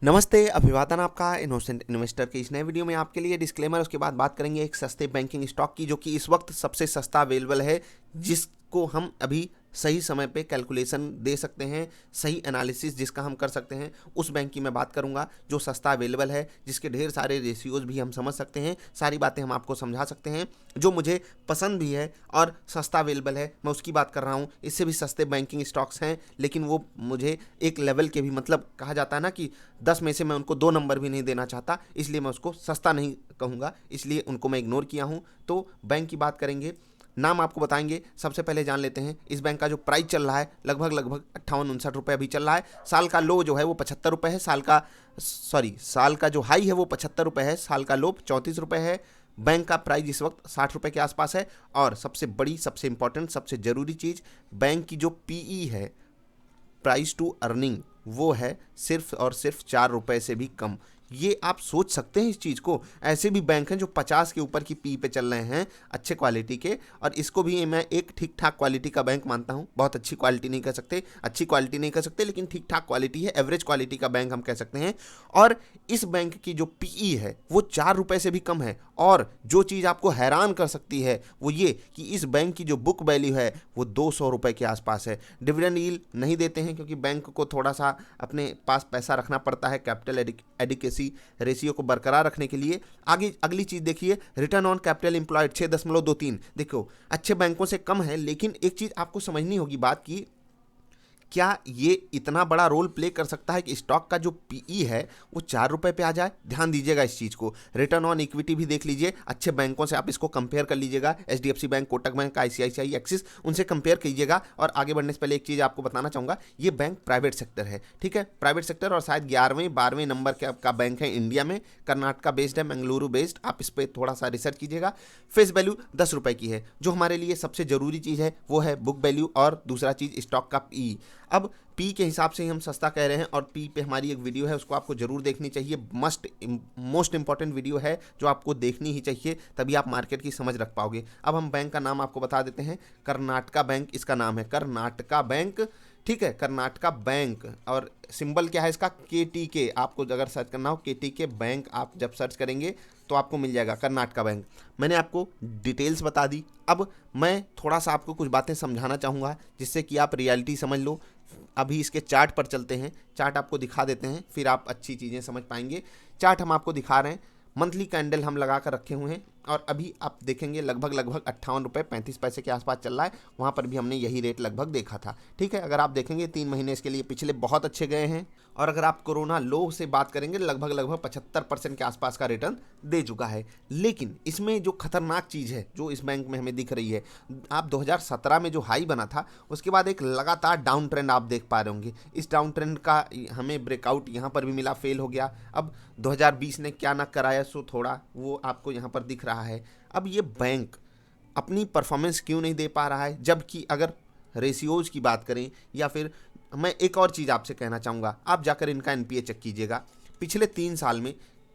नमस्ते, अभिवादन आपका इनोसेंट इन्वेस्टर के इस नए वीडियो में आपके लिए डिस्क्लेमर। उसके बाद बात करेंगे एक सस्ते बैंकिंग स्टॉक की, जो कि इस वक्त सबसे सस्ता अवेलेबल है, जिसको हम अभी सही समय पे कैलकुलेशन दे सकते हैं, सही एनालिसिस जिसका हम कर सकते हैं। उस बैंक की मैं बात करूंगा जो सस्ता अवेलेबल है, जिसके ढेर सारे रेशियोज भी हम समझ सकते हैं, सारी बातें हम आपको समझा सकते हैं, जो मुझे पसंद भी है और सस्ता अवेलेबल है, मैं उसकी बात कर रहा हूँ। इससे भी सस्ते बैंकिंग स्टॉक्स हैं, लेकिन वो मुझे एक लेवल के भी, मतलब कहा जाता है ना कि 10 में से मैं उनको 2 नंबर भी नहीं देना चाहता, इसलिए मैं उसको सस्ता नहीं कहूँगा, इसलिए उनको मैं इग्नोर किया हूँ। तो बैंक की बात करेंगे, नाम आपको बताएंगे। सबसे पहले जान लेते हैं इस बैंक का जो प्राइस चल रहा है, लगभग 58-59 रुपये अभी चल रहा है। साल का लो जो है वो 75 रुपये है, साल का जो हाई है वो 75 रुपये है, साल का लो 34 रुपये है। बैंक का प्राइस इस वक्त 60 रुपये के आसपास है। और सबसे बड़ी, सबसे इंपॉर्टेंट, सबसे ज़रूरी चीज़, बैंक की जो पीई है, प्राइस टू अर्निंग, वो है सिर्फ और सिर्फ 4 रुपये से भी कम। ये आप सोच सकते हैं इस चीज़ को। ऐसे भी बैंक हैं जो 50 के ऊपर की पी पे चल रहे हैं, अच्छे क्वालिटी के, और इसको भी मैं एक ठीक ठाक क्वालिटी का बैंक मानता हूँ। बहुत अच्छी क्वालिटी नहीं कह सकते, अच्छी क्वालिटी नहीं कह सकते, लेकिन ठीक ठाक क्वालिटी है, एवरेज क्वालिटी का बैंक हम कह सकते हैं। और इस बैंक की जो पीई है वो 4 रुपये से भी कम है। और जो चीज़ आपको हैरान कर सकती है वो ये कि इस बैंक की जो बुक वैल्यू है वो 200 रुपये के आसपास है। डिविडेंड यील्ड नहीं देते हैं, क्योंकि बैंक को थोड़ा सा अपने पास पैसा रखना पड़ता है कैपिटल एडिकेसी रेशियो को बरकरार रखने के लिए। आगे अगली चीज देखिए, रिटर्न ऑन कैपिटल एम्प्लॉयड 6.23। देखो अच्छे बैंकों से कम है, लेकिन एक चीज आपको समझनी होगी बात की, क्या ये इतना बड़ा रोल प्ले कर सकता है कि स्टॉक का जो पीई है वो 4 रुपये पे आ जाए? ध्यान दीजिएगा इस चीज़ को। रिटर्न ऑन इक्विटी भी देख लीजिए, अच्छे बैंकों से आप इसको कंपेयर कर लीजिएगा। HDFC bank, Kotak bank, ICICI, axis, उनसे कंपेयर कीजिएगा। और आगे बढ़ने से पहले एक चीज़ आपको बताना चाहूँगा, ये बैंक प्राइवेट सेक्टर है, ठीक है, प्राइवेट सेक्टर, और शायद 11वें-12वें नंबर का बैंक है इंडिया में। कर्नाटका बेस्ड है, मंगलुरु बेस्ड, आप इस पर थोड़ा सा रिसर्च कीजिएगा। फेस वैल्यू 10 रुपये की है। जो हमारे लिए सबसे ज़रूरी चीज़ है वो है बुक वैल्यू, और दूसरा चीज़ स्टॉक का पी। अब पी के हिसाब से ही हम सस्ता कह रहे हैं, और पी पे हमारी एक वीडियो है, उसको आपको जरूर देखनी चाहिए। मोस्ट इंपॉर्टेंट वीडियो है जो आपको देखनी ही चाहिए, तभी आप मार्केट की समझ रख पाओगे। अब हम बैंक का नाम आपको बता देते हैं, कर्नाटका बैंक इसका नाम है, कर्नाटका बैंक, ठीक है, कर्नाटका बैंक। और सिंबल क्या है इसका? KTK। आपको अगर सर्च करना हो KTK बैंक, आप जब सर्च करेंगे तो आपको मिल जाएगा कर्नाटका बैंक। मैंने आपको डिटेल्स बता दी। अब मैं थोड़ा सा आपको कुछ बातें समझाना चाहूँगा, जिससे कि आप रियलिटी समझ लो। अभी इसके चार्ट पर चलते हैं, चार्ट आपको दिखा देते हैं, फिर आप अच्छी चीज़ें समझ पाएंगे। चार्ट हम आपको दिखा रहे हैं, मंथली कैंडल हम लगा कर रखे हुए हैं, और अभी आप देखेंगे लगभग 58 रुपये 35 पैसे के आसपास चल रहा है। वहाँ पर भी हमने यही रेट लगभग देखा था, ठीक है। अगर आप देखेंगे 3 महीने इसके लिए पिछले बहुत अच्छे गए हैं। और अगर आप कोरोना लो से बात करेंगे, लगभग 75% के आसपास का रिटर्न दे चुका है। लेकिन इसमें जो खतरनाक चीज़ है जो इस बैंक में हमें दिख रही है, आप 2017 में जो हाई बना था, उसके बाद एक लगातार डाउन ट्रेंड आप देख पा रहे होंगे। इस डाउन ट्रेंड का हमें ब्रेकआउट यहाँ पर भी मिला, फेल हो गया। अब 2020 ने क्या ना कराया, सो थोड़ा वो आपको यहाँ पर दिख रहा है। अब ये बैंक अपनी परफॉर्मेंस क्यों नहीं दे पा रहा है? जबकि अगर रेशियोज की बात करें, या फिर मैं एक और चीज़ आपसे कहना चाहूँगा, आप जाकर इनका एनपीए चेक कीजिएगा, पिछले 3 साल में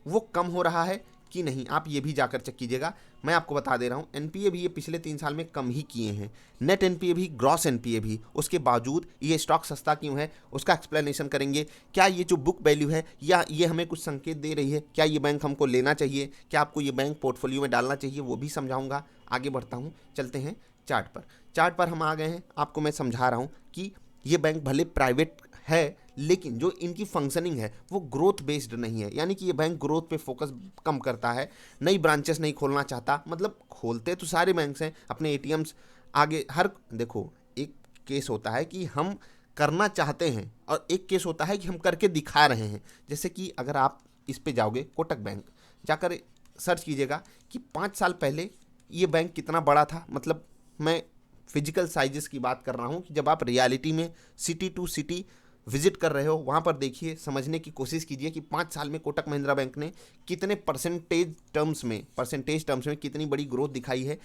वो कम हो रहा है कि नहीं, आप ये भी जाकर चेक कीजिएगा। मैं आपको बता दे रहा हूँ, एनपीए भी ये पिछले 3 साल में कम ही किए हैं, नेट एनपीए भी, ग्रॉस एनपीए भी। उसके बावजूद ये स्टॉक सस्ता क्यों है, उसका एक्सप्लेनेशन करेंगे। क्या ये जो बुक वैल्यू है, या ये हमें कुछ संकेत दे रही है? क्या ये बैंक हमको लेना चाहिए? क्या आपको ये बैंक पोर्टफोलियो में डालना चाहिए? वो भी समझाऊंगा। आगे बढ़ता हूँ, चलते हैं चार्ट पर। चार्ट पर हम आ गए हैं, आपको मैं समझा रहा हूँ कि ये बैंक भले प्राइवेट है, लेकिन जो इनकी फंक्शनिंग है वो ग्रोथ बेस्ड नहीं है। यानी कि ये बैंक ग्रोथ पे फोकस कम करता है, नई ब्रांचेस नहीं खोलना चाहता। मतलब खोलते तो सारे बैंक्स हैं, अपने एटीएम्स आगे हर, देखो एक केस होता है कि हम करना चाहते हैं, और एक केस होता है कि हम करके दिखा रहे हैं। जैसे कि अगर आप इस पे जाओगे, कोटक बैंक जाकर सर्च कीजिएगा कि 5 साल पहले ये बैंक कितना बड़ा था। मतलब मैं फिजिकल साइजेस की बात कर रहा हूँ, कि जब आप रियलिटी में सिटी टू सिटी विजिट कर रहे हो, वहाँ पर देखिए, समझने की कोशिश कीजिए कि 5 साल में कोटक महिंद्रा बैंक ने कितने परसेंटेज टर्म्स में कितनी बड़ी ग्रोथ दिखाई है।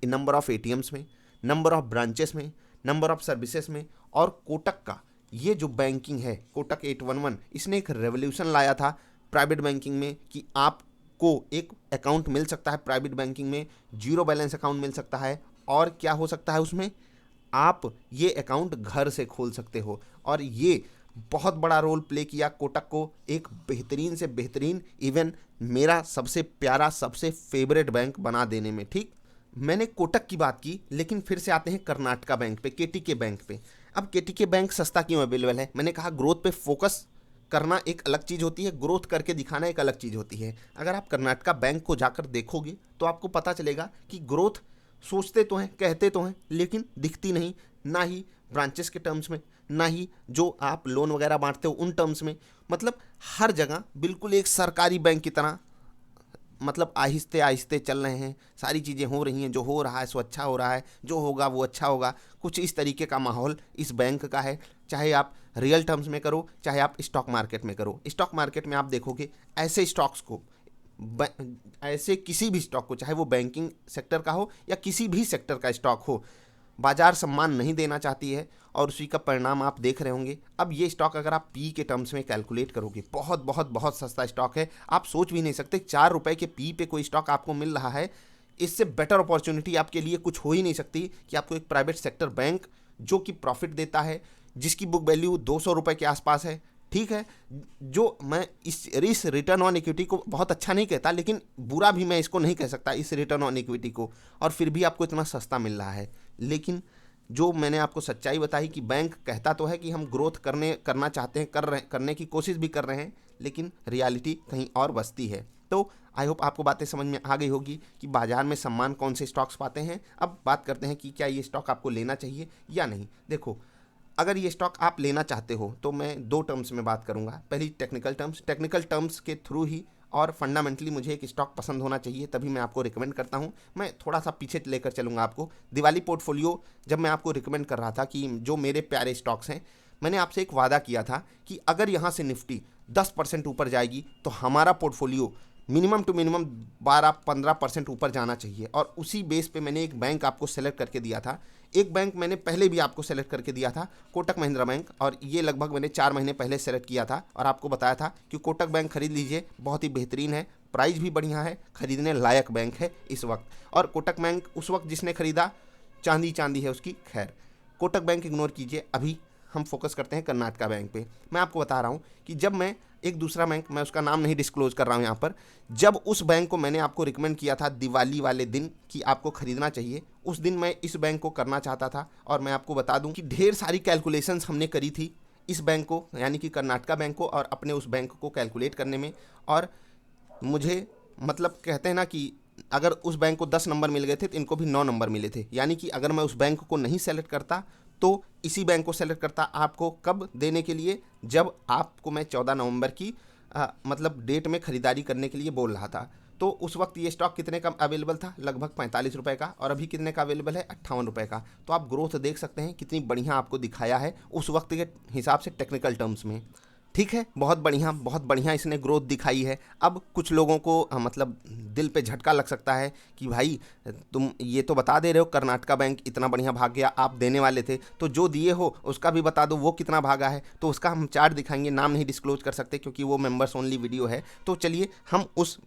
नंबर ऑफ एटीएम्स में, नंबर ऑफ ब्रांचेस में, नंबर ऑफ सर्विसेज में। और कोटक का ये जो बैंकिंग है, कोटक 811, इसने एक रेवोल्यूशन लाया था प्राइवेट बैंकिंग में, कि आपको एक अकाउंट मिल सकता है प्राइवेट बैंकिंग में, जीरो बैलेंस अकाउंट मिल सकता है, और क्या हो सकता है उसमें, आप ये अकाउंट घर से खोल सकते हो। और ये बहुत बड़ा रोल प्ले किया कोटक को एक बेहतरीन से बेहतरीन, इवन मेरा सबसे प्यारा, सबसे फेवरेट बैंक बना देने में। ठीक, मैंने कोटक की बात की, लेकिन फिर से आते हैं कर्नाटका बैंक पे, केटीके बैंक पे। अब केटीके बैंक सस्ता क्यों अवेलेबल है? मैंने कहा ग्रोथ पे फोकस करना एक अलग चीज़ होती है, ग्रोथ करके दिखाना एक अलग चीज़ होती है। अगर आप कर्नाटका बैंक को जाकर देखोगे तो आपको पता चलेगा कि ग्रोथ सोचते तो हैं, कहते तो हैं, लेकिन दिखती नहीं, ना ही ब्रांचेस के टर्म्स में, ना ही जो आप लोन वगैरह बांटते हो उन टर्म्स में। मतलब हर जगह बिल्कुल एक सरकारी बैंक की तरह, मतलब आहिस्ते आहिस्ते चल रहे हैं, सारी चीज़ें हो रही हैं, जो हो रहा है सो अच्छा हो रहा है, जो होगा वो अच्छा होगा। कुछ इस तरीके का माहौल इस बैंक का है, चाहे आप रियल टर्म्स में करो, चाहे आप स्टॉक मार्केट में करो। स्टॉक मार्केट में आप देखोगे ऐसे स्टॉक्स को, ऐसे किसी भी स्टॉक को, चाहे वो बैंकिंग सेक्टर का हो या किसी भी सेक्टर का स्टॉक हो, बाजार सम्मान नहीं देना चाहती है, और उसी का परिणाम आप देख रहे होंगे। अब ये स्टॉक अगर आप पी के टर्म्स में कैलकुलेट करोगे, बहुत बहुत बहुत सस्ता स्टॉक है, आप सोच भी नहीं सकते 4 रुपए के पी पे कोई स्टॉक आपको मिल रहा है। इससे बेटर अपॉर्चुनिटी आपके लिए कुछ हो ही नहीं सकती कि आपको एक प्राइवेट सेक्टर बैंक जो कि प्रॉफिट देता है, जिसकी बुक वैल्यू 200 रुपये के आसपास है, ठीक है, जो मैं इस रिटर्न ऑन इक्विटी को बहुत अच्छा नहीं कहता, लेकिन बुरा भी मैं इसको नहीं कह सकता इस रिटर्न ऑन इक्विटी को, और फिर भी आपको इतना सस्ता मिल रहा है। लेकिन जो मैंने आपको सच्चाई बताई कि बैंक कहता तो है कि हम ग्रोथ करना चाहते हैं, करने की कोशिश भी कर रहे हैं, लेकिन रियलिटी कहीं और बसती है। तो आई होप आपको बातें समझ में आ गई होगी कि बाजार में सम्मान कौन से स्टॉक्स पाते हैं। अब बात करते हैं कि क्या ये स्टॉक आपको लेना चाहिए या नहीं। देखो, अगर ये स्टॉक आप लेना चाहते हो तो मैं 2 टर्म्स में बात करूंगा। पहली टेक्निकल टर्म्स के थ्रू ही, और फंडामेंटली मुझे एक स्टॉक पसंद होना चाहिए, तभी मैं आपको रिकमेंड करता हूं। मैं थोड़ा सा पीछे लेकर चलूंगा आपको। दिवाली पोर्टफोलियो जब मैं आपको रिकमेंड कर रहा था कि जो मेरे प्यारे स्टॉक्स हैं, मैंने आपसे एक वादा किया था कि अगर यहाँ से निफ्टी 10% ऊपर जाएगी तो हमारा पोर्टफोलियो मिनिमम टू मिनिमम 12-15% ऊपर जाना चाहिए। और उसी बेस पे मैंने एक बैंक आपको सेलेक्ट करके दिया था। एक बैंक मैंने पहले भी आपको सेलेक्ट करके दिया था, कोटक महिंद्रा बैंक, और ये लगभग मैंने 4 महीने पहले सेलेक्ट किया था और आपको बताया था कि कोटक बैंक खरीद लीजिए, बहुत ही बेहतरीन है, प्राइस भी बढ़िया है, खरीदने लायक बैंक है इस वक्त। और कोटक बैंक उस वक्त जिसने खरीदा, चांदी है उसकी। खैर, कोटक बैंक इग्नोर कीजिए, अभी हम फोकस करते हैं कर्नाटका बैंक पे। मैं आपको बता रहा हूँ कि जब मैं एक दूसरा बैंक, मैं उसका नाम नहीं डिस्क्लोज कर रहा हूँ यहाँ पर, जब उस बैंक को मैंने आपको रिकमेंड किया था दिवाली वाले दिन कि आपको खरीदना चाहिए, उस दिन मैं इस बैंक को करना चाहता था। और मैं आपको बता दूं कि ढेर सारी कैलकुलेशंस हमने करी थी इस बैंक को, यानी कि कर्नाटका बैंक को, और अपने उस बैंक को कैलकुलेट करने में। और मुझे, मतलब कहते हैं ना कि अगर उस बैंक को 10 नंबर मिल गए थे तो इनको भी 9 नंबर मिले थे। यानी कि अगर मैं उस बैंक को नहीं सेलेक्ट करता तो इसी बैंक को सेलेक्ट करता। आपको कब देने के लिए? जब आपको मैं 14 नवंबर की मतलब डेट में ख़रीदारी करने के लिए बोल रहा था। तो उस वक्त ये स्टॉक कितने का अवेलेबल था? लगभग 45 रुपये का। और अभी कितने का अवेलेबल है? 58 रुपये का। तो आप ग्रोथ देख सकते हैं कितनी बढ़िया आपको दिखाया है उस वक्त के हिसाब से टेक्निकल टर्म्स में। ठीक है, बहुत बढ़िया इसने ग्रोथ दिखाई है। अब कुछ लोगों को मतलब दिल पे झटका लग सकता है कि भाई तुम ये तो बता दे रहे हो कर्नाटका बैंक इतना बढ़िया भाग गया, आप देने वाले थे तो जो दिए हो उसका भी बता दो वो कितना भागा है। तो उसका हम चार्ट दिखाएंगे, नाम नहीं डिस्क्लोज कर सकते क्योंकि वो मेंबर्स ओनली वीडियो है। तो चलिए हम उस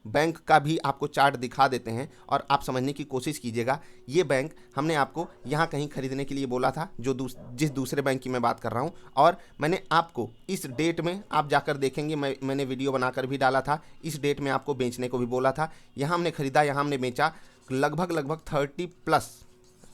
बैंक का भी आपको चार्ट दिखा देते हैं और आप समझने की कोशिश कीजिएगा। ये बैंक हमने आपको यहाँ कहीं खरीदने के लिए बोला था, जो जिस दूसरे बैंक की मैं बात कर रहा हूँ। और मैंने आपको इस डेट में, आप जाकर देखेंगे, मैंने वीडियो बनाकर भी डाला था, इस डेट में आपको बेचने को भी बोला था। यहाँ हमने खरीदा, यहाँ हमने बेचा, लगभग 30+,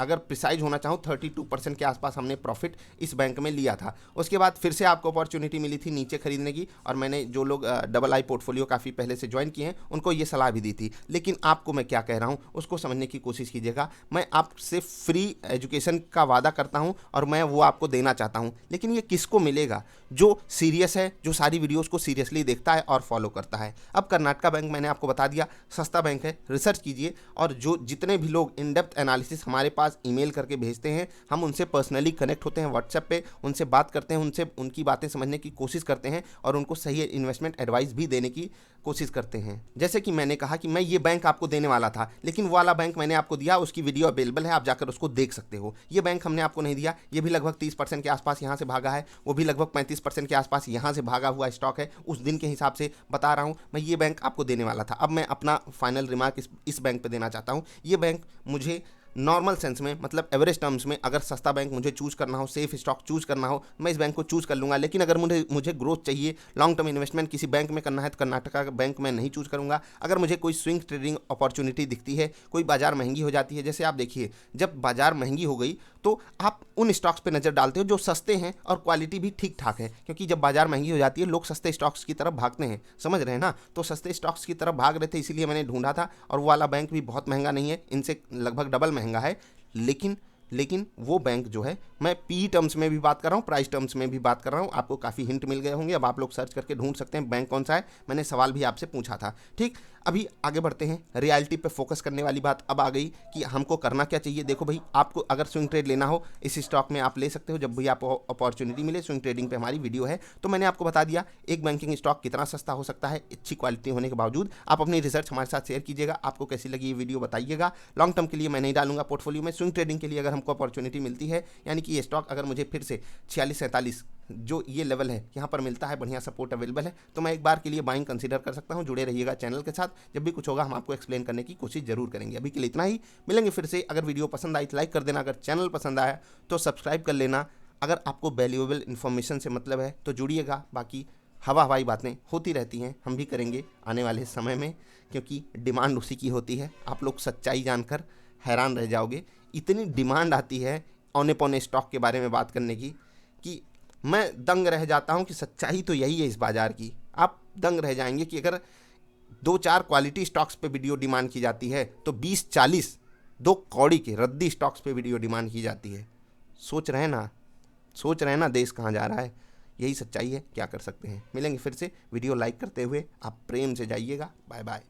अगर प्रिसाइज होना चाहूँ 32% के आसपास हमने प्रॉफिट इस बैंक में लिया था। उसके बाद फिर से आपको अपॉर्चुनिटी मिली थी नीचे खरीदने की, और मैंने जो लोग डबल आई पोर्टफोलियो काफ़ी पहले से ज्वाइन किए हैं उनको ये सलाह भी दी थी। लेकिन आपको मैं क्या कह रहा हूँ उसको समझने की कोशिश कीजिएगा। मैं आपसे फ्री एजुकेशन का वादा करता हूँ और मैं वो आपको देना चाहता हूँ, लेकिन ये किसको मिलेगा? जो सीरियस है, जो सारी वीडियोज़ को सीरियसली देखता है और फॉलो करता है। अब कर्नाटका बैंक मैंने आपको बता दिया, सस्ता बैंक है, रिसर्च कीजिए। और जो जितने भी लोग इन डेप्थ एनालिसिस हमारे पास ईमेल करके भेजते हैं, हम उनसे पर्सनली कनेक्ट होते हैं व्हाट्सएप पे, उनसे बात करते हैं, उनसे उनकी बातें समझने की कोशिश करते हैं और उनको सही इन्वेस्टमेंट एडवाइस भी देने की कोशिश करते हैं। जैसे कि मैंने कहा कि मैं ये बैंक आपको देने वाला था, लेकिन वो वाला बैंक मैंने आपको दिया, उसकी वीडियो अवेलेबल है, आप जाकर उसको देख सकते हो। ये बैंक हमने आपको नहीं दिया, ये भी लगभग 30% के आसपास यहाँ से भागा है, वो भी लगभग 35% के आसपास यहाँ से भागा हुआ स्टॉक है। उस दिन के हिसाब से बता रहा हूँ, मैं ये बैंक आपको देने वाला था। अब मैं अपना फाइनल रिमार्क इस बैंक पे देना चाहता हूँ। ये बैंक मुझे नॉर्मल सेंस में, मतलब एवरेज टर्म्स में, अगर सस्ता बैंक मुझे चूज करना हो, सेफ स्टॉक चूज करना हो, मैं इस बैंक को चूज कर लूँगा। लेकिन अगर मुझे ग्रोथ चाहिए, लॉन्ग टर्म इन्वेस्टमेंट किसी बैंक में करना है, तो कर्नाटका बैंक में नहीं चूज करूँगा। अगर मुझे कोई स्विंग ट्रेडिंग अपॉर्चुनिटी दिखती है, कोई बाजार महंगी हो जाती है, जैसे आप देखिए जब बाजार महंगी हो गई तो आप उन स्टॉक्स पे नज़र डालते हो जो सस्ते हैं और क्वालिटी भी ठीक ठाक है, क्योंकि जब बाजार महंगी हो जाती है लोग सस्ते स्टॉक्स की तरफ भागते हैं, समझ रहे हैं ना। तो सस्ते स्टॉक्स की तरफ भाग रहे थे, इसीलिए मैंने ढूंढा था। और वो वाला बैंक भी बहुत महंगा नहीं है, इनसे लगभग डबल महंगा है। लेकिन वो बैंक जो है, मैं पी टर्म्स में भी बात कर रहा हूँ, प्राइस टर्म्स में भी बात कर रहा हूँ। आपको काफ़ी हिंट मिल गए होंगे, अब आप लोग सर्च करके ढूंढ सकते हैं बैंक कौन सा है। मैंने सवाल भी आपसे पूछा था, ठीक। अभी आगे बढ़ते हैं, रियलिटी पे फोकस करने वाली बात अब आ गई कि हमको करना क्या चाहिए। देखो भाई, आपको अगर स्विंग ट्रेड लेना हो, इस स्टॉक में आप ले सकते हो जब भी आपको अपॉर्चुनिटी मिले। स्विंग ट्रेडिंग पे हमारी वीडियो है, तो मैंने आपको बता दिया एक बैंकिंग स्टॉक कितना सस्ता हो सकता है अच्छी क्वालिटी होने के बावजूद। आप अपनी रिसर्च हमारे साथ शेयर कीजिएगा, आपको कैसी लगी ये वीडियो बताइएगा। लॉन्ग टर्म के लिए मैं नहीं डालूंगा पोर्टफोलियो में, स्विंग ट्रेडिंग के लिए अगर हमको अपॉर्चुनिटी मिलती है, यानी कि ये स्टॉक अगर मुझे फिर से 46-47 जो ये लेवल है यहाँ पर मिलता है, बढ़िया सपोर्ट अवेलेबल है, तो मैं एक बार के लिए बाइंग कंसीडर कर सकता हूँ। जुड़े रहिएगा चैनल के साथ, जब भी कुछ होगा हम आपको एक्सप्लेन करने की कोशिश जरूर करेंगे। अभी के लिए इतना ही, मिलेंगे फिर से। अगर वीडियो पसंद आई तो लाइक कर देना, अगर चैनल पसंद आया तो सब्सक्राइब कर लेना। अगर आपको वैल्यूएबल इन्फॉर्मेशन से मतलब है तो जुड़िएगा, बाकी हवाई बातें होती रहती हैं, हम भी करेंगे आने वाले समय में, क्योंकि डिमांड उसी की होती है। आप लोग सच्चाई जानकर हैरान रह जाओगे, इतनी डिमांड आती है औने पौने स्टॉक के बारे में बात करने की कि मैं दंग रह जाता हूं कि सच्चाई तो यही है इस बाज़ार की। आप दंग रह जाएंगे कि अगर 2-4 क्वालिटी स्टॉक्स पे वीडियो डिमांड की जाती है तो 20-40 2 कौड़ी के रद्दी स्टॉक्स पे वीडियो डिमांड की जाती है। सोच रहे हैं ना देश कहाँ जा रहा है। यही सच्चाई है, क्या कर सकते हैं। मिलेंगे फिर से, वीडियो लाइक करते हुए आप प्रेम से जाइएगा। Bye bye.